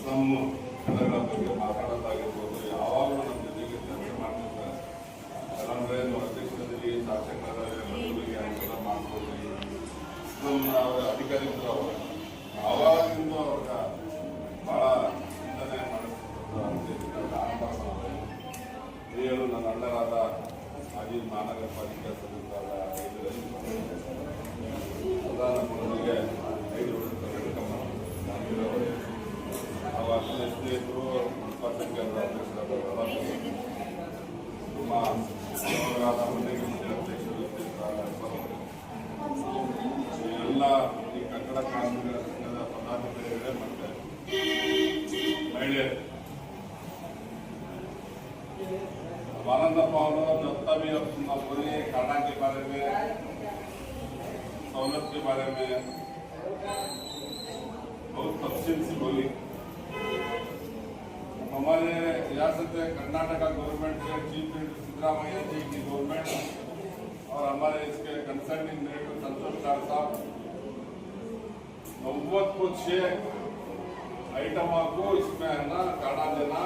ನಮ್ಮ ಕನ್ನಡ ಬಗ್ಗೆ ಮಾತಾಡೋದಾಗಿರ್ಬೋದು, ಯಾವಾಗಲೂ ನಮ್ಮ ಜೊತೆಗೆ ಚರ್ಚೆ ಮಾಡ್ತಿರ್ತಾರೆ. ಯಾಕಂದರೆ ನಮ್ಮ ಅಧ್ಯಕ್ಷರಲ್ಲಿ ಶಾಸಕರ ಬಗ್ಗೆ ಅನುಕೂಲ ಮಾಡ್ಬೋದು, ನಮ್ಮ ಅಧಿಕಾರಿಗಳು ಆವಾಗಿಂದ ಅವ್ರ ಭಾಳ ಚಿಂತನೆ ಮಾಡಿಸ್ತಾರೆ. ಹಿರಿಯರು ನನ್ನ ಅಣ್ಣರಾದ ಮಾಜಿ ಮಹಾನಗರ ಪಾಲಿಕೆ ಸದಸ್ಯರಾದ ಪ್ರಧಾನಮಂತ್ರಿಗೆ 5 ವರ್ಷದ ವೆಲ್ಕಮ್ ಅವಾಗ ಸ್ನೇಹಿತರು ಅಲ್ಪಸಂಖ್ಯಾತರ ಅಧ್ಯಕ್ಷರಾದ ತುಂಬ ಅಧ್ಯಕ್ಷರು ಎಲ್ಲ ಈ ಕನ್ನಡ ಕಾರ್ಮಿಕರ ಸಂಘದ ಪದಾಧಿಕಾರಿಗಳೇ ಮತ್ತು ಮಹಿಳೆಯರು आनंद पावलो जब भी अपना बोले खाना के बारे में, सहूलत के बारे में बहुत तफसील से बोली। हमारे रियासत कर्नाटका गवर्नमेंट के चीफ मिनिस्टर सिद्धरामैया जी की गवर्नमेंट और हमारे इसके कंसर्निंग मिनिस्टर संतोष कुमार साहब 96 आइटम को इसमें है ना काढ़ा देना,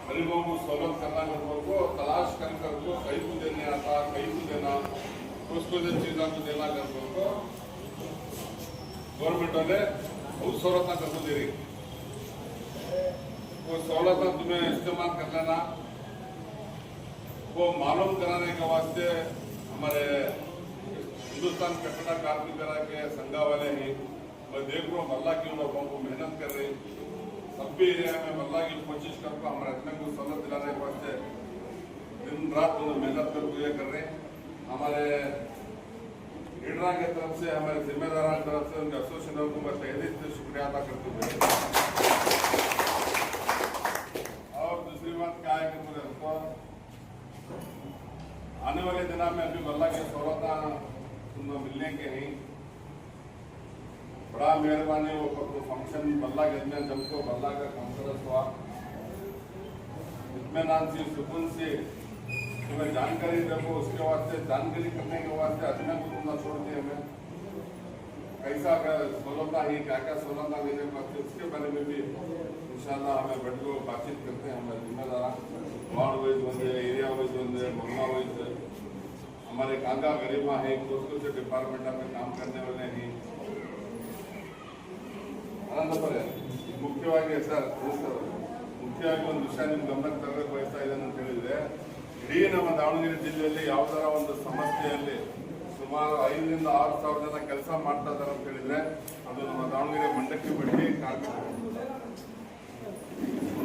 गरीबों को सहूलत करना, लोगों को तलाश कर को कहीं को देने आता, कहीं को देना, उसको जो चीज़ों को देना करके को गवर्नमेंट वाले बहुत सहूलत करके दे रही। वो सहूलत तुम्हें इस्तेमाल कर लेना, वो मालूम कराने के वास्ते हमारे हिंदुस्तान कट्टा कार्मिक के संघा वाले ही मैं देख रहा हूँ अल्लाह की लोगों को मेहनत कर रही। सभी एरिया में अल्लाह की कोशिश करके हमारे इतने को सहूलत दिलाने के वास्ते दिन रात मेहनत कर रहे हैं। हमारे लीडरा की तरफ से, हमारे जिम्मेदारों की तरफ से, उनके एसोसिएशनों को मैं तहे दिल से शुक्रिया अदा करते हुए और दूसरी बात क्या है कि मुझे आने वाले दिनों में अभी अल्लाह की सहूलत मिलने के नहीं, बड़ा मेहरबानी वो फंक्शन बल्ला गजमें जमको बल्ला का कॉन्फ्रेंस हुआ, इत्मीनान से सुकून से तुम्हें जानकारी देखो, उसके वास्ते जानकारी करने के वास्ते अजमेर को तुम छोड़ दिए हमें कैसा सहूलत ही क्या क्या सहूलत देने के वास्ते उसके बारे में भी इंशाल्लाह हमें बैठ को बातचीत करते हैं। हमारे जिम्मेदार वार्ड वाइज होंगे, एरिया वाइज होंगे, मोहल्ला वाइज हमारे कांगा गरीबा है, उसको से डिपार्टमेंट में काम करने वाले हैं। ಆನಂದಪರೆ ಮುಖ್ಯವಾಗಿ ಸರ್ ಮುಖ್ಯವಾಗಿ ಒಂದು ವಿಷಯ ನಿಮ್ಮ ಗಮನಕ್ಕೆ ತರಬೇಕು ಬಯಸ್ತಾ ಇದ್ದೇನೆ ಅಂತ ಹೇಳಿದ್ರೆ, ಇಡೀ ನಮ್ಮ ದಾವಣಗೆರೆ ಜಿಲ್ಲೆಯಲ್ಲಿ ಯಾವುದರ ಒಂದು ಸಮಸ್ಯೆಯಲ್ಲಿ ಸುಮಾರು 5 ರಿಂದ 6 ಸಾವಿರ ಜನ ಕೆಲಸ ಮಾಡ್ತಾ ಇದ್ದಾರೆ ಅಂತ ಹೇಳಿದ್ರೆ ಅದು ನಮ್ಮ ದಾವಣಗೆರೆ ಮಂಡಕ್ಕಿ ಬಡ್ಡಿ ಕಾರ್ಮಿಕರು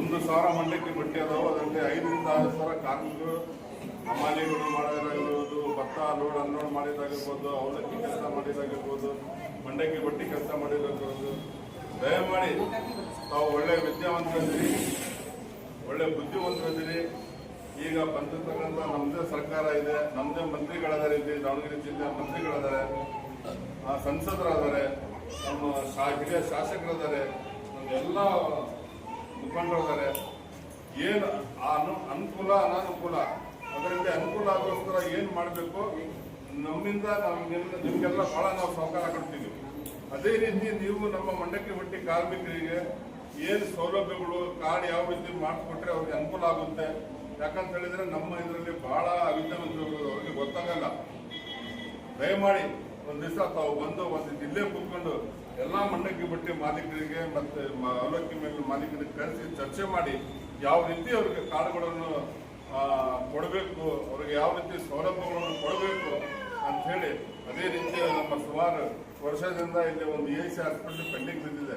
1,000 ಮಂಡಕ್ಕಿ ಬಡ್ಡಿ ಅದಾವೆ. ಅದರಲ್ಲಿ 5 ರಿಂದ 6 ಸಾವಿರ ಕಾರ್ಮಿಕರು ಹಮಾಲಿಗಳು ಮಾಡೋದಾಗಿರ್ಬೋದು, ಭತ್ತ ಲೋಡ್ ಅನ್ಲೋಡ್ ಮಾಡಿದಾಗಿರ್ಬೋದು, ಅವಲಕ್ಕಿ ಕೆಲಸ ಮಾಡಿದಾಗಿರ್ಬೋದು, ಮಂಡಕ್ಕಿ ಬಡ್ಡಿ ಕೆಲಸ ಮಾಡಿದಾಗಿರ್ಬೋದು, ದಯಮಾಡಿ ತಾವು ಒಳ್ಳೆ ವಿದ್ಯಾವಂತರಿದ್ದೀರಿ, ಒಳ್ಳೆ ಬುದ್ಧಿವಂತರಿದ್ದೀರಿ. ಈಗ ಬಂದಿರ್ತಕ್ಕಂಥ ನಮ್ಮದೇ ಸರ್ಕಾರ ಇದೆ, ನಮ್ಮದೇ ಮಂತ್ರಿಗಳಿದ್ದಾರೆ, ಇಲ್ಲಿ ದಾವಣಗೆರೆ ಜಿಲ್ಲೆಯ ಮಂತ್ರಿಗಳಿದ್ದಾರೆ, ಸಂಸದರಾದರೆ, ನಮ್ಮ ಹಿರಿಯ ಶಾಸಕರಿದ್ದಾರೆ, ನಮ್ಮೆಲ್ಲ ಮುಖಂಡರಿದ್ದಾರೆ. ಏನು ಅನುಕೂಲ ಅನಾನುಕೂಲ ಅದರಿಂದ ಅನುಕೂಲ ಆಗೋಸ್ಕರ ಏನು ಮಾಡಬೇಕು, ನಮ್ಮಿಂದ ನಿಮಗೆಲ್ಲ ಭಾಳ ನಾವು ಸಹಕಾರ ಕೊಡ್ತೀವಿ. ಅದೇ ರೀತಿ ನೀವು ನಮ್ಮ ಮಂಡಕ್ಕಿ ಬಡ್ಡಿ ಕಾರ್ಮಿಕರಿಗೆ ಏನು ಸೌಲಭ್ಯಗಳು ಕಾರ್ಡ್ ಯಾವ ರೀತಿ ಮಾಡಿಕೊಟ್ರೆ ಅವ್ರಿಗೆ ಅನುಕೂಲ ಆಗುತ್ತೆ. ಯಾಕಂತ ಹೇಳಿದ್ರೆ ನಮ್ಮ ಇದರಲ್ಲಿ ಬಹಳ ಅವಿದ್ಯಾವಂತರು ಅವ್ರಿಗೆ ಗೊತ್ತಾಗಲ್ಲ. ದಯಮಾಡಿ ಒಂದು ದಿವಸ ತಾವು ಬಂದು ಒಂದು ಜಿಲ್ಲೆ ಕೂತ್ಕೊಂಡು ಎಲ್ಲ ಮಂಡಕ್ಕಿ ಬಡ್ಡಿ ಮಾಲೀಕರಿಗೆ ಮತ್ತು ಅವಲಕ್ಕಿ ಮೇಲೆ ಮಾಲೀಕರಿಗೆ ಕರೆಸಿ ಚರ್ಚೆ ಮಾಡಿ ಯಾವ ರೀತಿ ಅವ್ರಿಗೆ ಕಾರ್ಡ್ಗಳನ್ನು ಕೊಡಬೇಕು, ಅವ್ರಿಗೆ ಯಾವ ರೀತಿ ಸೌಲಭ್ಯಗಳನ್ನು ಕೊಡಬೇಕು ಅಂಥೇಳಿ. ಅದೇ ರೀತಿ ನಮ್ಮ ಸುಮಾರು ವರ್ಷದಿಂದ ಇಲ್ಲಿ ಒಂದು ESI ಹಾಸ್ಪಿಟಲ್ ಪೆಂಡಿಂಗ್ ಬಿದ್ದಿದೆ.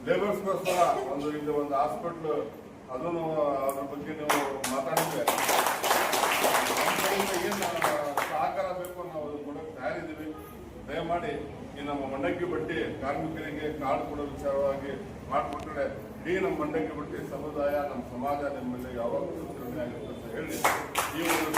ಲೇಬರ್ಸ್ಗೋಸ್ಕರ ಇಲ್ಲಿ ಒಂದು ಹಾಸ್ಪಿಟ್ಲು ಅದನ್ನು ಅದ್ರ ಬಗ್ಗೆ ನೀವು ಮಾತಾಡಿದ್ರೆ ಏನು ಸಹಕಾರ ಬೇಕು ನಾವು ಅದು ಕೊಡೋಕೆ ತಯಾರಿದ್ದೀವಿ. ದಯಮಾಡಿ ಈ ನಮ್ಮ ಮಂಡಕ್ಕಿ ಬಡ್ಡಿ ಕಾರ್ಮಿಕರಿಗೆ ಕಾರ್ಡ್ ಕೊಡೋ ವಿಚಾರವಾಗಿ ಮಾಡಿಕೊಟ್ರೆ ಇಡೀ ನಮ್ಮ ಮಂಡಕ್ಕಿ ಬಡ್ಡಿ ಸಮುದಾಯ, ನಮ್ಮ ಸಮಾಜ ನಿಮ್ಮಲ್ಲಿ ಯಾವಾಗಲೂ ಸುರಕ್ಷಣೆ ಆಗುತ್ತೆ ಅಂತ ಹೇಳಿ ಈ ಒಂದು